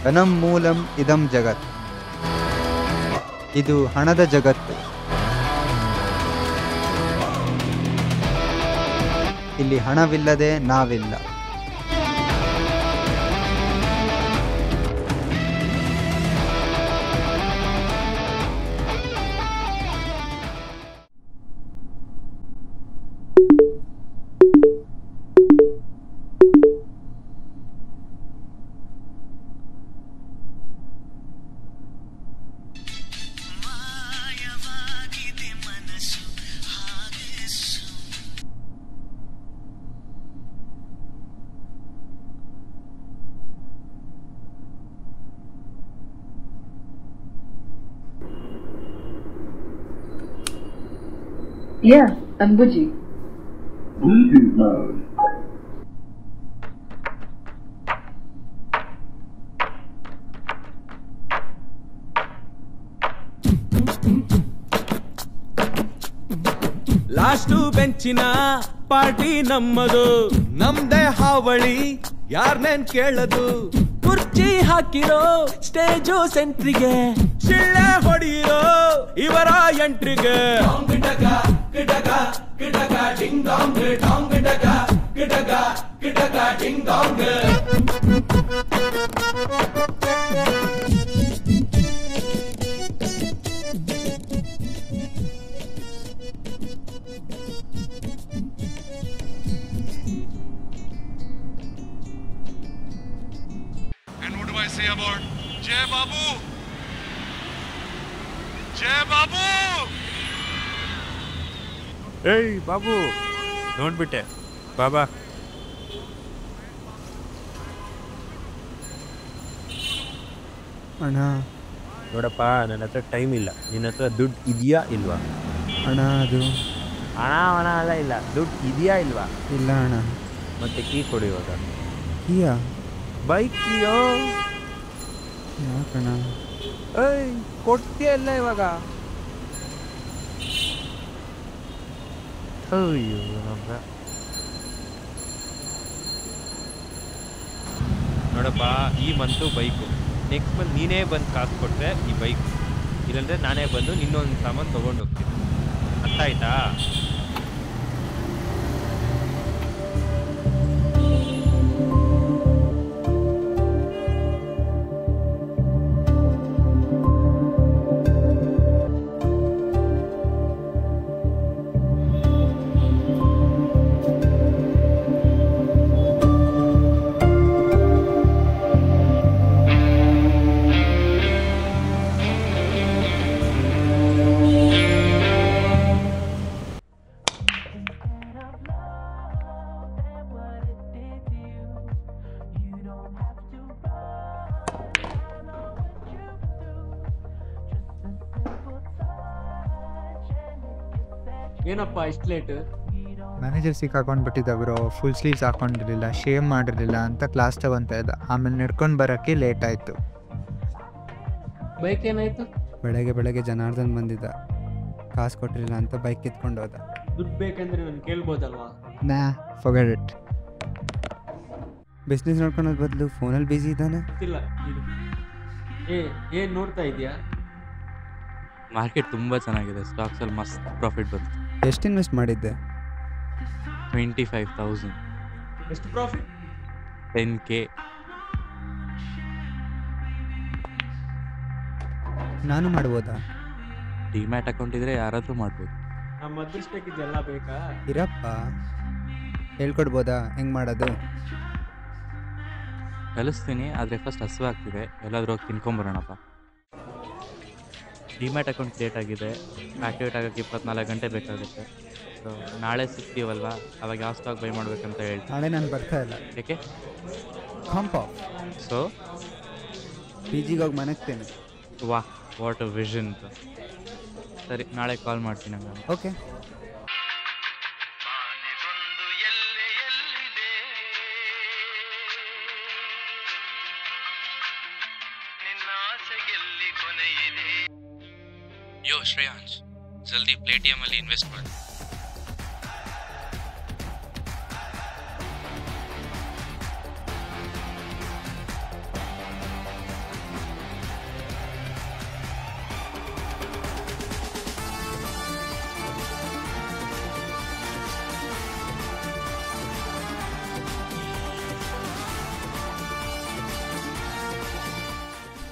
ಧನಂ ಮೂಲಂ ಇದಂ ಜಗತ್. ಇದು ಹಣದ ಜಗತ್ತು. ಇಲ್ಲಿ ಹಣವಿಲ್ಲದೆ ನಾವಿಲ್ಲ. Yeah, I'm Buji. Bluetooth mode. Last ಬೆಂಚಿನ ಪಾರ್ಟಿ ನಮ್ಮದು, ನಮ್ದೇ ಹಾವಳಿ ಯಾರ್ನೇನ್ ಕೇಳದು. ಕುರ್ಚಿ ಹಾಕಿರೋ ಸ್ಟೇಜು ಸೆಂಟ್ರಿಗೆ, ಶಿಳ್ಳೆ ಹೊಡೆಯಿರೋ ಇವರ ಎಂಟ್ರಿಗೆ. And what do I say about Jai Babu? Jai Babu! ಏಯ್ ಬಾಬು, ನೋಡ್ಬಿಟ್ಟೆ ಬಾಬಾ. ಅಣ್ಣ ನೋಡಪ್ಪ, ನನ್ನ ಹತ್ರ ಟೈಮ್ ಇಲ್ಲ. ನಿನ್ನ ಹತ್ರ ದುಡ್ಡು ಇದೆಯಾ ಇಲ್ವಾ? ಅಣ್ಣ ಅದು ಹಣ ಅಲ್ಲ, ಇಲ್ಲ ದುಡ್ಡು ಇದೆಯಾ ಇಲ್ವಾ? ಇಲ್ಲ ಅಣ್ಣ. ಮತ್ತೆ ಕೀ ಕೊಡು ಇವಾಗ. ಕೀಯಾ? ಬೈಕ್ ಕೀಯೋ? ಯಾಕಣ್ಣ? ಏಯ್ ಕೊಡ್ತೀಯ ಇಲ್ಲ ಇವಾಗ? ಅಯ್ಯೋ ನೋಡಪ್ಪ, ಈ ಮಂತು ಬೈಕು, ನೆಕ್ಸ್ಟ್ ಮಂತ್ ನೀನೇ ಬಂದು ಕಾಸು ಕೊಟ್ಟರೆ ಈ ಬೈಕ್, ಇಲ್ಲಾಂದರೆ ನಾನೇ ಬಂದು ನಿನ್ನೊಂದು ಸಾಮಾನು ತೊಗೊಂಡು ಹೋಗ್ತೀನಿ. ಅರ್ಥ ಆಯ್ತಾ? ಏನಪ್ಪ ಇಷ್ಟು ಲೇಟ್? ಮ್ಯಾನೇಜರ್ ಸಿಕ್ಕಾಕೊಂಡ್ಬಿಟ್ಟಿದ್ದ ಬ್ರೋ. ಫುಲ್ ಸ್ಲೀವ್ಸ್ ಹಾಕೊಂಡಿರಲಿಲ್ಲ, ಶೇವ್ ಮಾಡಿರಲಿಲ್ಲ ಅಂತ ಕ್ಲಾಸ್ ತಗೊತಾ ಇದ್ದ. ಆಮೇಲೆ ನಡ್ಕೊಂಡು ಬರೋಕ್ಕೆ ಲೇಟ್ ಆಯಿತು. ಬೈಕ್ ಏನಾಯ್ತು? ಬೆಳಗ್ಗೆ ಜನಾರ್ದನ್ ಬಂದಿದ್ದ, ಕಾಸು ಕೊಟ್ಟಿರಲಿಲ್ಲ ಅಂತ ಬೈಕ್ ಕಿತ್ಕೊಂಡು ಹೋದ. ದುಡ್ಡು ಬೇಕಂದ್ರೆ ನಾನು ಕೇಳ್ಬೋದಲ್ವಾ? ನಾ ಫರ್ಗೆಟ್ ಇಟ್. ಬಿಸ್ನೆಸ್ ನೋಡ್ಕೊಳೋದ್ ಬದಲು ಫೋನಲ್ಲಿ ಬಿಸಿ ಇದ್ದಾನೆ. ಇಲ್ಲ ಏನು ನೋಡ್ತಾ ಇದೆಯಾ? ಮಾರ್ಕೆಟ್ ತುಂಬ ಚೆನ್ನಾಗಿದೆ, ಸ್ಟಾಕ್ಸಲ್ಲಿ ಮಸ್ತ್ ಪ್ರಾಫಿಟ್ ಬಂತು. ಎಷ್ಟು ಇನ್ವೆಸ್ಟ್ ಮಾಡಿದ್ದೆ? 25,000. ಎಷ್ಟು ಪ್ರಾಫಿಟ್? 10K. ನಾನು ಮಾಡ್ಬೋದಾ? ಡಿಮ್ಯಾಟ್ ಅಕೌಂಟ್ ಇದ್ರೆ ಯಾರಾದರೂ ಮಾಡ್ಬೋದು. ನಮ್ಮ ಅದೃಷ್ಟಕ್ಕೆ ಇದೆಲ್ಲ ಬೇಕಾ? ಇರಪ್ಪ, ಹೇಳ್ಕೊಡ್ಬೋದಾ ಹೆಂಗೆ ಮಾಡೋದು? ಕಲಿಸ್ತೀನಿ, ಆದರೆ ಫಸ್ಟ್ ಹಸುವಾಗ್ತಿದೆ, ಎಲ್ಲಾದರೂ ಹೋಗಿ ತಿನ್ಕೊಂಬರೋಣಪ್ಪ. ಡಿಮ್ಯಾಟ್ ಅಕೌಂಟ್ ಕ್ರಿಯೇಟ್ ಆಗಿದೆ, ಆ್ಯಕ್ಟಿವೇಟ್ ಆಗೋಕ್ಕೆ 24 ಗಂಟೆ ಬೇಕಾಗುತ್ತೆ. ಸೊ ನಾಳೆ ಸಿಗ್ತೀವಲ್ವಾ, ಅವಾಗ ಯಾವ ಸ್ಟಾಕ್ ಬೈ ಮಾಡ್ಬೇಕಂತ ಹೇಳ್ತೀನಿ. ನಾಳೆ ನಾನು ಬರ್ತಾ ಇಲ್ಲ. ಏಕೆ? ಕಾಂಪ. ಸೊ ಪಿ ಜಿಗೆ ಹೋಗಿ ಮನಗ್ತೇನೆ. ವಾಹ್, ವಾಟ್ ಅ ವಿಷನ್. ಸರಿ, ನಾಳೆ ಕಾಲ್ ಮಾಡ್ತೀನಿ ಹಂಗೆ. ಓಕೆ. ಯೋ ಶ್ರೇಯಾಂಶ್, ಜಲ್ದಿ ಪ್ಲೇಟಿಯಮಲ್ಲಿ ಇನ್ವೆಸ್ಟ್ ಮಾಡಿ.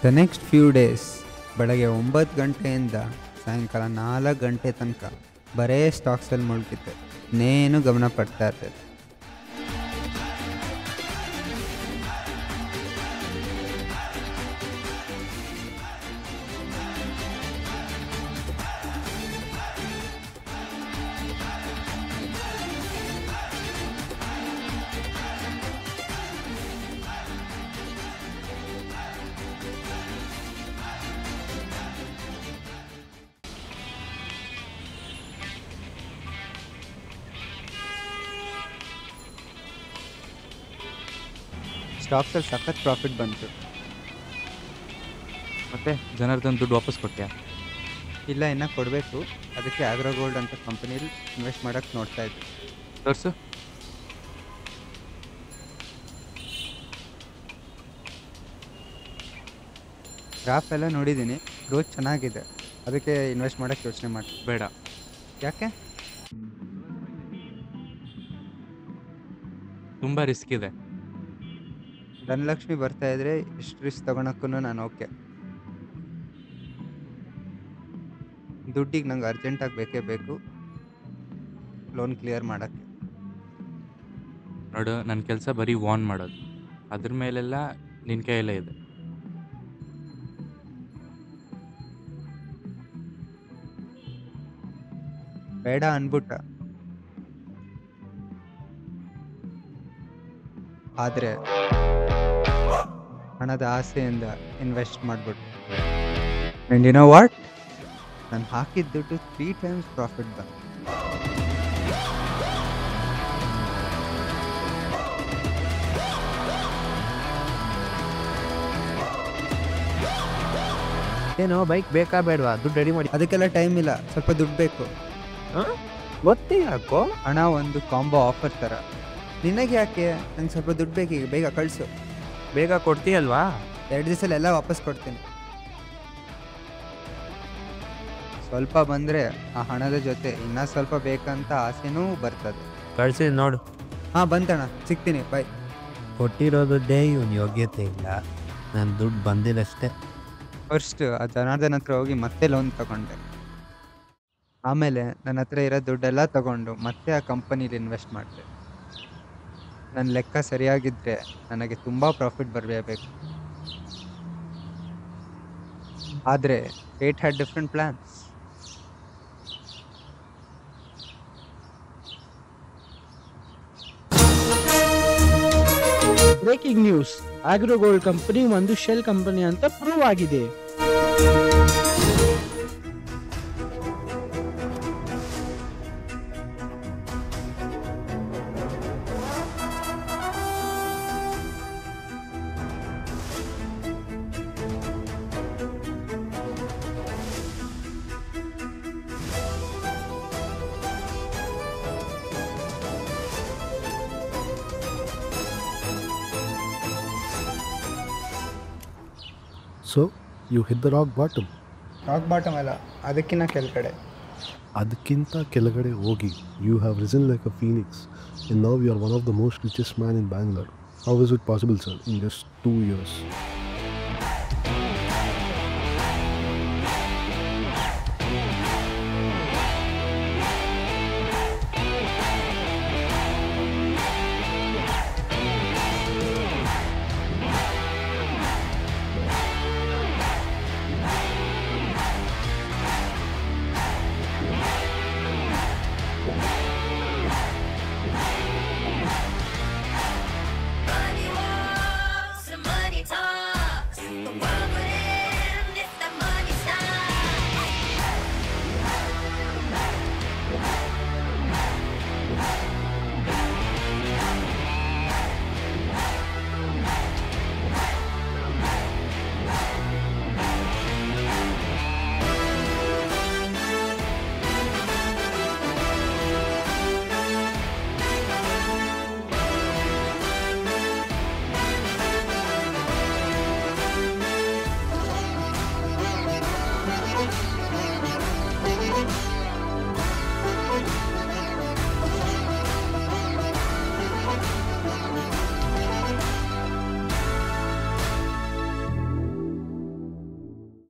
ದ ನೆಕ್ಸ್ಟ್ ಫ್ಯೂ ಡೇಸ್ ಬೆಳಗ್ಗೆ 9 ಗಂಟೆಯಿಂದ ಸಾಯಂಕಾಲ 4 ಗಂಟೆ ತನಕ ಬರೇ ಸ್ಟಾಕ್ಸಲ್ಲಿ ಮುಳುಗಿದ್ದೆ. ಇನ್ನೇನು ಗಮನ ಪಡ್ತಾ ಇರ್ತದೆ. ಸ್ಟಾಕ್ಸಲ್ಲಿ ಸಖತ್ ಪ್ರಾಫಿಟ್ ಬಂತು. ಮತ್ತು ಜನಾರ್ದನ್ ದುಡ್ಡು ವಾಪಸ್ ಕೊಟ್ಟ್ಯಾ? ಇಲ್ಲ, ಇನ್ನೂ ಕೊಡಬೇಕು. ಅದಕ್ಕೆ ಆಗ್ರೋ ಗೋಲ್ಡ್ ಅಂತ ಕಂಪನಿಲಿ ಇನ್ವೆಸ್ಟ್ ಮಾಡೋಕ್ಕೆ ನೋಡ್ತಾ ಇದ್ದೆ. ತೋರಿಸು. ಗ್ರಾಫ್ ಎಲ್ಲ ನೋಡಿದ್ದೀನಿ, ಗ್ರೋತ್ ಚೆನ್ನಾಗಿದೆ. ಅದಕ್ಕೆ ಇನ್ವೆಸ್ಟ್ ಮಾಡೋಕ್ಕೆ ಯೋಚನೆ ಮಾಡಿ. ಬೇಡ. ಯಾಕೆ? ತುಂಬ ರಿಸ್ಕ್ ಇದೆ. ಧನಲಕ್ಷ್ಮಿ ಬರ್ತಾ ಇದ್ರೆ ಎಷ್ಟು ರಿಸ್ಕ್ ತೊಗೊಳಕ್ಕೂ ನಾನು ಓಕೆ. ದುಡ್ಡಿಗೆ ನಂಗೆ ಅರ್ಜೆಂಟಾಗಿ ಬೇಕೇ ಬೇಕು ಲೋನ್ ಕ್ಲಿಯರ್ ಮಾಡೋಕ್ಕೆ. ನೋಡು, ನನ್ನ ಕೆಲಸ ಬರೀ ವಾರ್ನ್ ಮಾಡೋದು. ಅದ್ರ ಮೇಲೆಲ್ಲ ನಿನ್ನ ಕೈಯಲ್ಲೇ ಇದೆ. ಬೇಡ ಅನ್ಬಿಟ್ಟ. ಆದರೆ ಹಣದ ಆಸೆಯಿಂದ ಇನ್ವೆಸ್ಟ್ ಮಾಡಿಬಿಟ್ಟು ಆ್ಯಂಡ್ ಯು ನೋ ವಾಟ್, ನಾನು ಹಾಕಿದ ದುಡ್ಡು 3 times ಪ್ರಾಫಿಟ್ ಬಂತು. ಏನೋ ಬೈಕ್ ಬೇಕಾ ಬೇಡವಾ? ದುಡ್ಡು ರೆಡಿ ಮಾಡಿ. ಅದಕ್ಕೆಲ್ಲ ಟೈಮ್ ಇಲ್ಲ, ಸ್ವಲ್ಪ ದುಡ್ಡು ಬೇಕು. ಗೊತ್ತೇ ಯಾಕೋ? ಹಣ ಒಂದು ಕಾಂಬೋ ಆಫರ್ ಥರ. ನಿನಗೆ ಯಾಕೆ? ನಂಗೆ ಸ್ವಲ್ಪ ದುಡ್ಡು ಬೇಕೀಗ, ಬೇಗ ಕಳಿಸು. ಬೇಗ ಕೊಡ್ತೀಯಲ್ವಾ? 2 ದಿವಸದಲ್ಲಿ ಎಲ್ಲ ವಾಪಸ್ ಕೊಡ್ತೀನಿ. ಸ್ವಲ್ಪ ಬಂದರೆ ಆ ಹಣದ ಜೊತೆ ಇನ್ನೂ ಸ್ವಲ್ಪ ಬೇಕಂತ ಆಸೆನೂ ಬರ್ತದೆ. ಕಳ್ಸಿ ನೋಡು. ಹಾಂ, ಬಂತಣ್ಣ, ಸಿಗ್ತೀನಿ, ಬಾಯ್. ಕೊಟ್ಟಿರೋದೇ ಇವನು ಯೋಗ್ಯತೆ ಇಲ್ಲ. ನನ್ನ ದುಡ್ಡು ಬಂದಿಲ್ಲಷ್ಟೇ. ಫಸ್ಟ್ ಆ ಜನಾರ್ದನ್ ಹತ್ರ ಹೋಗಿ ಮತ್ತೆ ಲೋನ್ ತಗೊಂಡೆ. ಆಮೇಲೆ ನನ್ನ ಹತ್ರ ಇರೋ ದುಡ್ಡೆಲ್ಲ ತಗೊಂಡು ಮತ್ತೆ ಆ ಕಂಪನಿಲಿ ಇನ್ವೆಸ್ಟ್ ಮಾಡಿದೆ. ನನ್ನ ಲೆಕ್ಕ ಸರಿಯಾಗಿದ್ದರೆ ನನಗೆ ತುಂಬ ಪ್ರಾಫಿಟ್ ಬರಬೇಕು. ಆದರೆ fate had different plans. Breaking news, agro gold company ಒಂದು ಶೆಲ್ ಕಂಪನಿ ಅಂತ ಪ್ರೂವ್ ಆಗಿದೆ. So, you hit the rock bottom. Rock bottom ಅಲ್ಲ, ಅದಕ್ಕಿಂತ ಕೆಳಗಡೆ. ಅದಕ್ಕಿಂತ ಕೆಳಗಡೆ ಹೋಗಿ you have risen like a phoenix and now you are one of the most richest man in Bangalore. How is it possible, sir, in just 2 years?